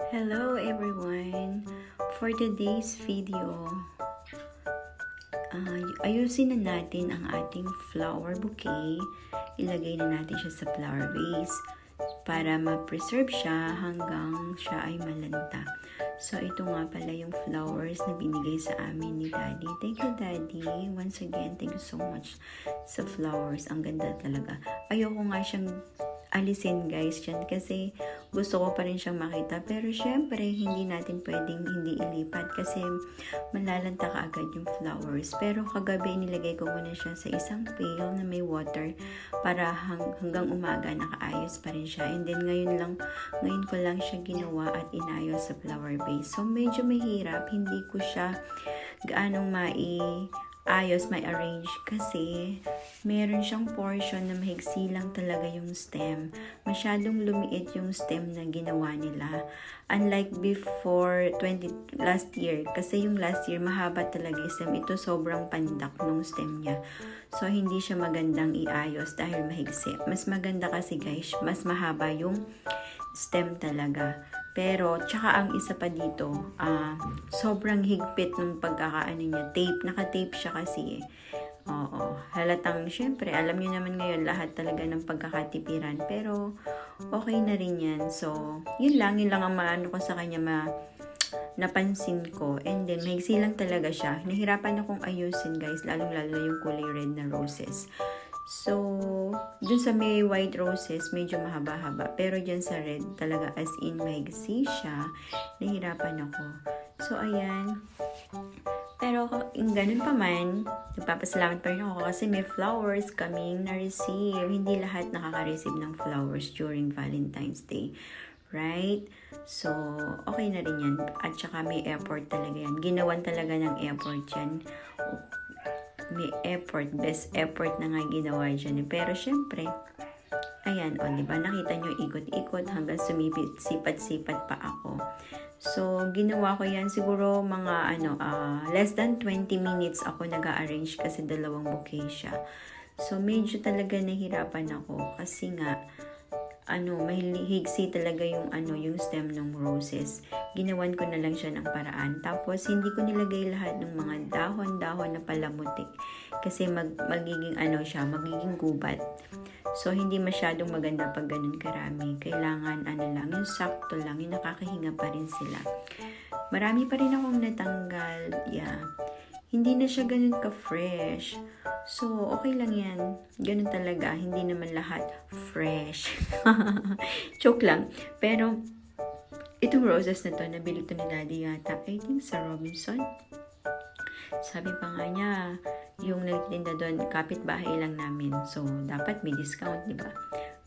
Hello everyone! For today's video, ayusin na natin ang ating flower bouquet. Ilagay na natin siya sa flower vase para ma-preserve siya hanggang siya ay malanta. So, ito nga pala yung flowers na binigay sa amin ni Daddy. Thank you, Daddy. Once again, thank you so much sa flowers. Ang ganda talaga. Ayoko nga siyang alisin guys dyan kasi gusto ko pa rin siyang makita, pero syempre hindi natin pwedeng hindi ilipat kasi malalanta ka agad yung flowers. Pero kagabi nilagay ko muna siya sa isang pail na may water para hanggang umaga nakaayos pa rin siya, and then ngayon ko lang siya ginawa at inayos sa flower vase. So medyo mahirap, hindi ko siya gaanong may arrange kasi meron siyang portion na mahigsi lang talaga yung stem. Masyadong lumiit yung stem na ginawa nila. Unlike before last year, kasi yung last year mahaba talaga yung stem. Ito sobrang pandak nung stem niya. So hindi siya magandang iayos dahil mahigsi. Mas maganda kasi guys, mas mahaba yung stem talaga. Pero, tsaka ang isa pa dito, sobrang higpit ng pagkakaano niya. Naka-tape siya kasi eh. Oo, halatang, syempre, alam niyo naman ngayon lahat talaga ng pagkakatipiran. Pero, okay na rin yan. So, yun lang ang maano ko sa kanya, napansin ko. And then, mahigsi lang talaga siya. Nahirapan akong ayusin guys, lalong-lalo na yung kulay red na roses. So, dun sa may white roses, medyo mahaba-haba. Pero dyan sa red, talaga as in mahigsi siya. Nahirapan ako. So, ayan. Pero, ganun pa man, nagpapasalamat pa rin ako kasi may flowers kaming na-receive. Hindi lahat nakaka-receive ng flowers during Valentine's Day. Right? So, okay na rin yan. At saka may effort talaga yan. Ginawan talaga ng effort yan. May effort, best effort na nga ginawa dyan. Pero syempre, ayan, diba, nakita nyo ikot-ikot hanggang sipat-sipat pa ako. So, ginawa ko yan siguro mga less than 20 minutes ako nag-arrange kasi dalawang bouquet siya. So, medyo talaga nahirapan ako kasi nga, may higsi talaga yung stem ng roses. Ginawan ko na lang siya ng paraan. Tapos, hindi ko nilagay lahat ng mga dahon-dahon na palamutik. Kasi magiging magiging gubat. So, hindi masyadong maganda pag ganun karami. Kailangan, lang, yung sakto lang, yung nakakahinga pa rin sila. Marami pa rin akong natanggal. Yeah. Hindi na siya ganun ka-fresh. So, okay lang yan. Ganun talaga. Hindi naman lahat fresh. Joke lang. Pero, itong roses na to, nabili to ni Daddy yata, I think sa Robinson. Sabi pa nga niya, yung nagtinda doon, kapitbahay lang namin. So, dapat may discount, di ba?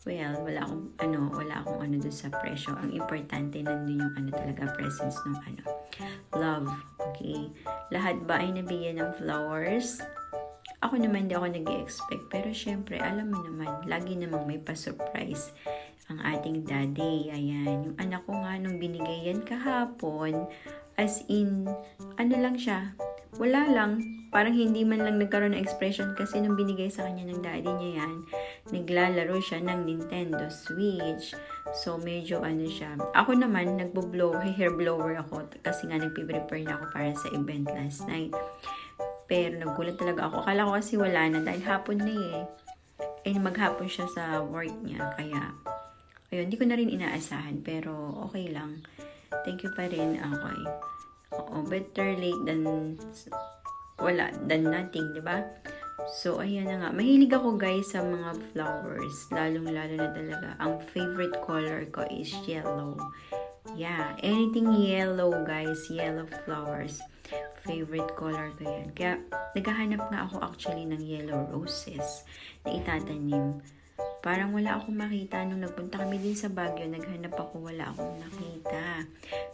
Well, wala akong doon sa presyo. Ang importante nandun yung talaga presence ng love. Okay? Lahat ba ay nabigyan ng flowers? Ako naman hindi ako nag-i-expect. Pero syempre, alam mo naman, lagi namang may pa-surprise ang ating daddy. Ayan. Yung anak ko nga nung binigay yan kahapon, as in, lang siya. Wala lang. Parang hindi man lang nagkaroon ng expression kasi nung binigay sa kanya ng daddy niya yan, naglalaro siya ng Nintendo Switch. So, medyo siya. Ako naman, hair blower ako kasi nga nagpiprepare na ako para sa event last night. Pero nagulat talaga ako. Akala ko kasi wala na dahil hapon na eh. Maghapon siya sa work niya. Kaya, ayun, hindi ko na rin inaasahan. Pero, okay lang. Thank you pa rin. Okay. Oo, better late than nothing, di ba? So, ayan na nga. Mahilig ako guys sa mga flowers. Lalong-lalo na talaga. Ang favorite color ko is yellow. Yeah, anything yellow guys. Yellow flowers. Favorite color ko yan. Kaya, naghahanap nga ako actually ng yellow roses na itatanim. Parang wala akong makita. Nung nagpunta kami din sa Baguio, naghanap ako, wala akong nakita.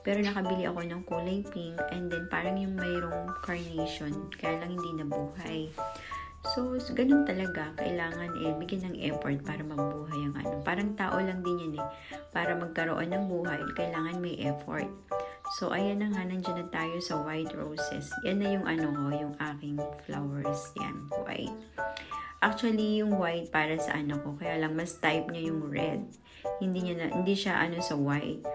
Pero nakabili ako ng kulay pink, and then parang yung mayroong carnation, kaya lang hindi nabuhay. So, ganun talaga. Kailangan bigyan ng effort para mabuhay ang Parang tao lang din yan eh. Para magkaroon ng buhay, kailangan may effort. So, ayan na nga, nandiyan na tayo sa white roses. Yan na yung yung aking flowers. Yan, white. Actually, yung white para sa ko, kaya lang mas type niya yung red. Hindi siya sa white.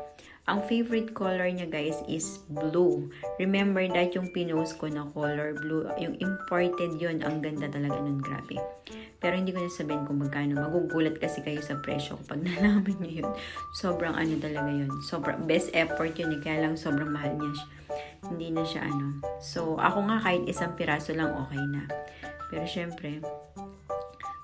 Ang favorite color niya guys is blue. Remember that yung pinost ko na color blue, yung imported yun, ang ganda talaga nun, grabe. Pero hindi ko na sabihin kung magkano. Magugulat kasi kayo sa presyo kapag nalaman nyo yun. Sobrang ano talaga yun. Sobrang best effort yun. Kaya lang sobrang mahal niya. Hindi na siya ano. So, ako nga kahit isang piraso lang okay na. Pero syempre,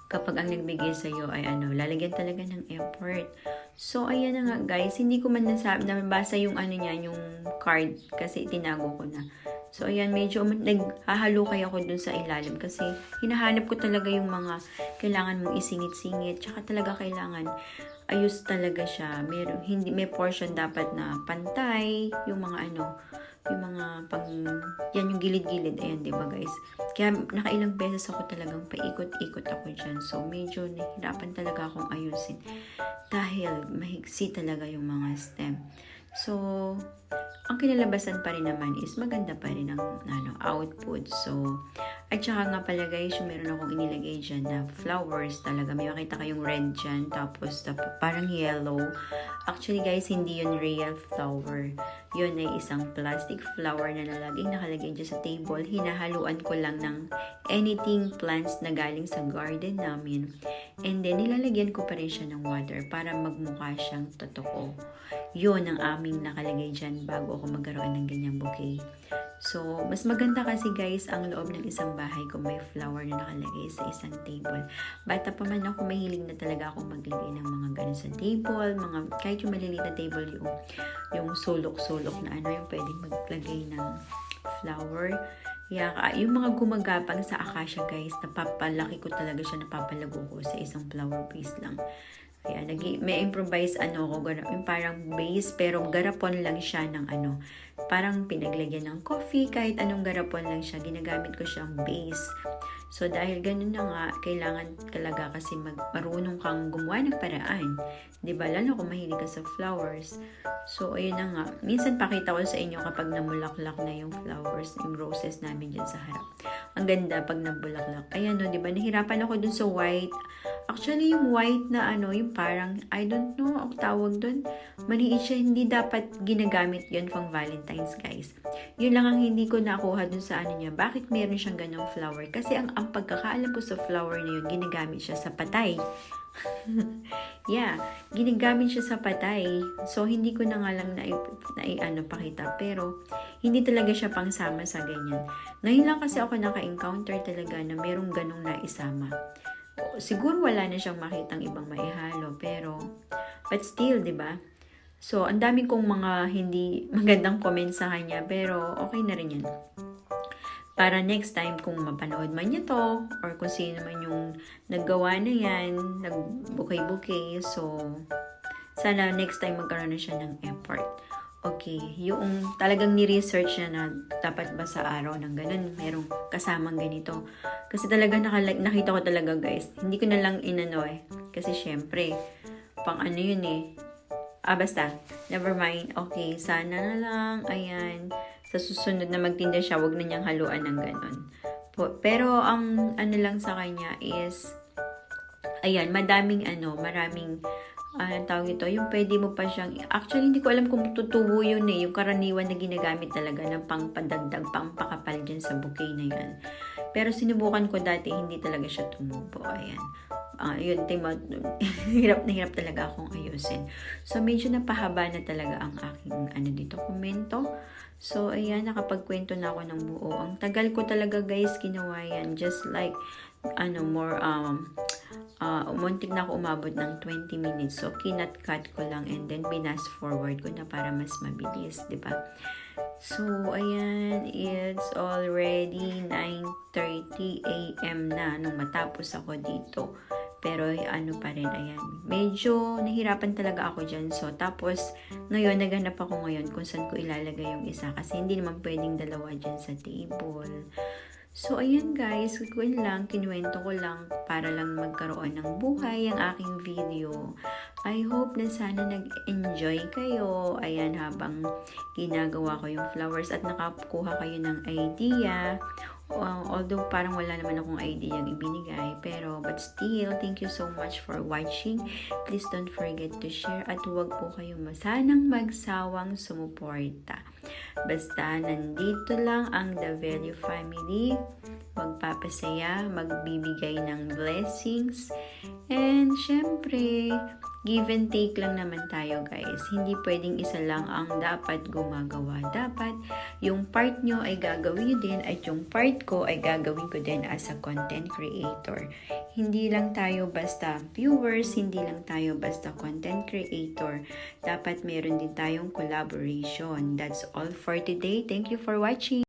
kapag ang nagbigay sa'yo ay ano, lalagyan talaga ng effort. So, ayan na nga guys. Hindi ko man nabasa yung ano niya, yung card. Kasi itinago ko na. So, ayan, medyo naghahalukay ako dun sa ilalim kasi hinahanap ko talaga yung mga kailangan mong isingit-singit. Tsaka talaga kailangan ayos talaga siya. May portion dapat na pantay, yung mga ano, yung mga yan yung gilid-gilid. Ayan, diba guys? Kaya nakailang beses ako talagang paikot-ikot ako dyan. So, medyo nahirapan talaga akong ayusin. Dahil mahigsi talaga yung mga stem. So, ang kinalabasan pa rin naman is maganda pa rin ang output. So, at saka nga pala guys, yung meron akong inilagay dyan na flowers talaga. May makita kayong red dyan, tapos parang yellow. Actually guys, hindi yun real flower. Yun ay isang plastic flower na nakalagay dyan sa table. Hinahaluan ko lang ng anything plants na galing sa garden namin. And then, nilalagyan ko pa rin siya ng water para magmukha siyang totoo. Yun ang aming nakalagay dyan bago ako magkaroon ng ganyang bouquet. So, mas maganda kasi guys ang loob ng isang bahay kung may flower na nakalagay sa isang table. Bata pa man ako, mahilig na talaga akong maglagay ng mga ganun sa table, kahit yung maliliit na table, yung sulok-sulok na ano, yung pwedeng maglagay ng flower. Yung mga gumagapang sa acacia guys, napapalaki ko talaga siya, napapalago ko sa isang flower vase lang. Kaya may improvise yung parang base pero garapon lang siya ng parang pinaglagyan ng coffee, kahit anong garapon lang siya, ginagamit ko siyang base. So dahil ganun na nga, kailangan talaga kasi marunong kang gumawa ng paraan. 'Di ba? Lalo kung mahilig ka sa flowers. So ayun na nga. Minsan pakita ko sa inyo kapag namulaklak na yung flowers, yung roses namin dyan sa harap. Ang ganda pag nabulaklak. Ayan 'di ba? Nahirapan ako dun sa white. Actually, yung white na yung parang, I don't know, ang tawag dun. Maliit siya, hindi dapat ginagamit yun pang Valentine's, guys. Yun lang ang hindi ko nakuha dun sa niya. Bakit meron siyang ganong flower? Kasi ang pagkakaalam ko sa flower na yun, ginagamit siya sa patay. Yeah, ginagamit siya sa patay. So, hindi ko na nga lang pakita. Pero, hindi talaga siya pangsama sa ganyan. Ngayon lang kasi ako naka-encounter talaga na merong ganong naisama. Siguro wala na siyang makitang ibang maihalo, pero but still, 'di ba? So, ang dami kong mga hindi magandang comments sa kanya, pero okay na rin 'yan. Para next time kung mapanood man niya to or kung sino man yung naggawa na 'yan, nag-bouquet, so sana next time magkaroon na siya ng effort. Okay, yung talagang ni-research niya na dapat ba sa araw ng ganun, merong kasamang ganito. Kasi talaga nakita ko talaga guys, hindi ko na lang kasi syempre, pang yun basta, never mind. Okay, sana na lang, ayan, sa susunod na magtinda siya, wag na niyang haluan ng ganun. Pero ang lang sa kanya is, ayan, maraming tawag ito, yung pwede mo pa siyang, actually hindi ko alam kung tutubo yun yung karaniwan na ginagamit talaga ng pangpadagdag, pangpakapal dyan sa bouquet na yan. Pero sinubukan ko dati, hindi talaga siya tumubo, ayan. Yun, hirap na hirap talaga akong ayusin. So, medyo napahaba na talaga ang aking, dito, komento. So, ayan, nakapagkwento na ako ng buo. Ang tagal ko talaga, guys, ginawa yan. Just like, muntik na ako umabot ng 20 minutes. So, kinat-cut ko lang and then binas forward ko na para mas mabilis, di ba? So, ayan, it's already 9:30 AM na nung matapos ako dito. Pero, pa rin, ayan. Medyo nahirapan talaga ako dyan. So, tapos, ngayon, naghanap ako ngayon kung saan ko ilalagay yung isa. Kasi, hindi naman pwedeng dalawa dyan sa table. So, ayan guys, kinuwento ko lang para lang magkaroon ng buhay ang aking video. I hope na sana nag-enjoy kayo. Ayan, habang ginagawa ko yung flowers at nakakuha kayo ng idea Although parang wala naman akong idea yung ibinigay, but still, thank you so much for watching. Please don't forget to share at huwag po kayong sanang magsawang sumuporta. Basta nandito lang ang The Value Family, magpapasaya, magbibigay ng blessings, and syempre, give and take lang naman tayo guys. Hindi pwedeng isa lang ang dapat gumagawa. Dapat yung part nyo ay gagawin nyo din at yung part ko ay gagawin ko din as a content creator. Hindi lang tayo basta viewers, hindi lang tayo basta content creator. Dapat meron din tayong collaboration. That's all for today. Thank you for watching.